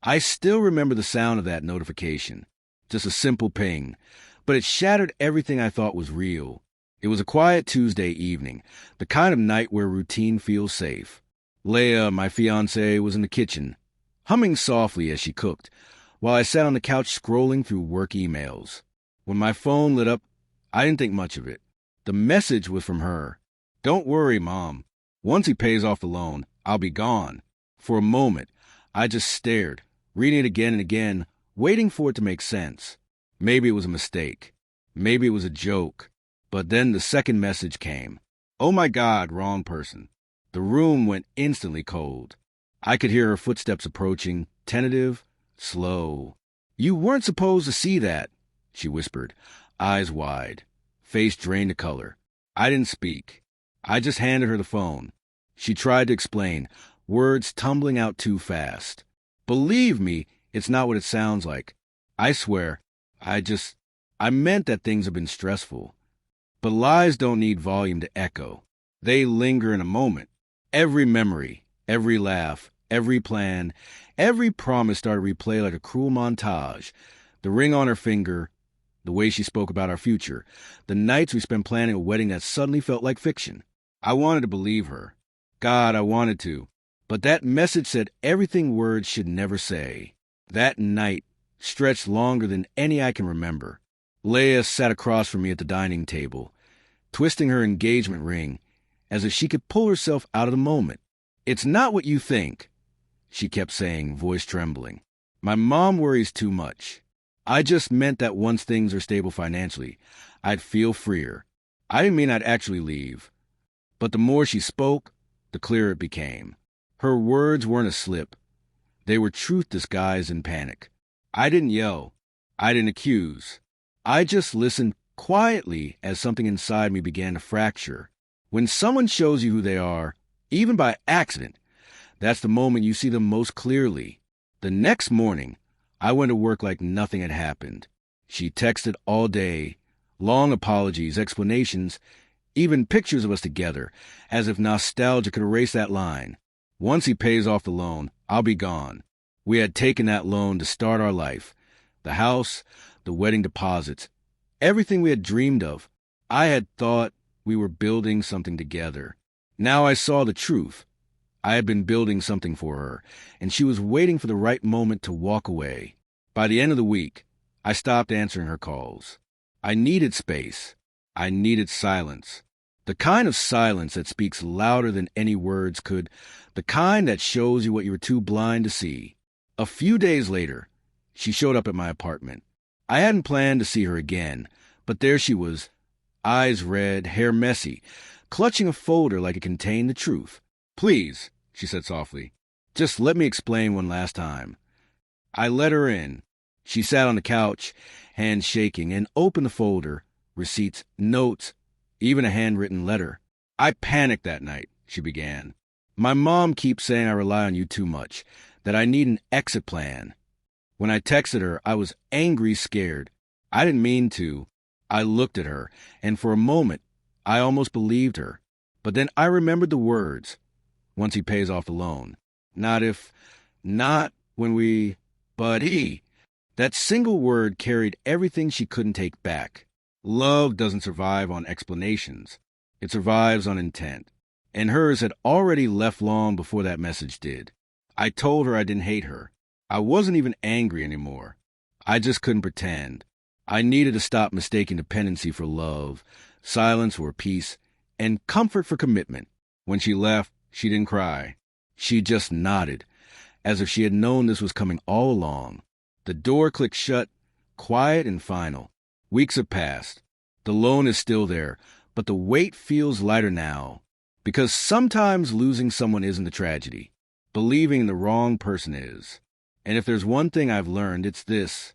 I still remember the sound of that notification. Just a simple ping. But it shattered everything I thought was real. It was a quiet Tuesday evening, the kind of night where routine feels safe. Leah, my fiancée, was in the kitchen, humming softly as she cooked, while I sat on the couch scrolling through work emails. When my phone lit up, I didn't think much of it. The message was from her. "Don't worry, Mom. Once he pays off the loan, I'll be gone." For a moment, I just stared, reading it again and again, waiting for it to make sense. Maybe it was a mistake. Maybe it was a joke. But then the second message came. "Oh my God, wrong person." The room went instantly cold. I could hear her footsteps approaching, tentative, slow. "You weren't supposed to see that," she whispered, eyes wide, face drained to color. I didn't speak. I just handed her the phone. She tried to explain, words tumbling out too fast. "Believe me, it's not what it sounds like. I swear, I meant that things have been stressful. But lies don't need volume to echo. They linger in a moment. Every memory, every laugh, every plan, every promise started to replay like a cruel montage. The ring on her finger, the way she spoke about our future, the nights we spent planning a wedding that suddenly felt like fiction. I wanted to believe her. God, I wanted to. But that message said everything words should never say. That night stretched longer than any I can remember. Leah sat across from me at the dining table, twisting her engagement ring as if she could pull herself out of the moment. "It's not what you think," she kept saying, voice trembling. "My mom worries too much. I just meant that once things are stable financially, I'd feel freer. I didn't mean I'd actually leave." But the more she spoke, the clearer it became. Her words weren't a slip. They were truth disguised in panic. I didn't yell. I didn't accuse. I just listened quietly as something inside me began to fracture. When someone shows you who they are, even by accident, that's the moment you see them most clearly. The next morning, I went to work like nothing had happened. She texted all day, long apologies, explanations, even pictures of us together, as if nostalgia could erase that line. "Once he pays off the loan, I'll be gone." We had taken that loan to start our life. The house, the wedding deposits, everything we had dreamed of. I had thought we were building something together. Now I saw the truth. I had been building something for her, and she was waiting for the right moment to walk away. By the end of the week, I stopped answering her calls. I needed space. I needed silence. The kind of silence that speaks louder than any words could, the kind that shows you what you were too blind to see. A few days later, she showed up at my apartment. I hadn't planned to see her again, but there she was, eyes red, hair messy, clutching a folder like it contained the truth. "Please," she said softly, "just let me explain one last time." I let her in. She sat on the couch, hands shaking, and opened the folder, receipts, notes, even a handwritten letter. "I panicked that night," she began. "My mom keeps saying I rely on you too much, that I need an exit plan. When I texted her, I was angry, scared. I didn't mean to. I looked at her, and for a moment, I almost believed her. But then I remembered the words. Once he pays off the loan. Not when we, but he. That single word carried everything she couldn't take back. Love doesn't survive on explanations. It survives on intent. And hers had already left long before that message did. I told her I didn't hate her. I wasn't even angry anymore. I just couldn't pretend. I needed to stop mistaking dependency for love, silence for peace, and comfort for commitment. When she left, she didn't cry. She just nodded, as if she had known this was coming all along. The door clicked shut, quiet and final. Weeks have passed. The loan is still there, but the weight feels lighter now. Because sometimes losing someone isn't the tragedy. Believing the wrong person is. And if there's one thing I've learned, it's this.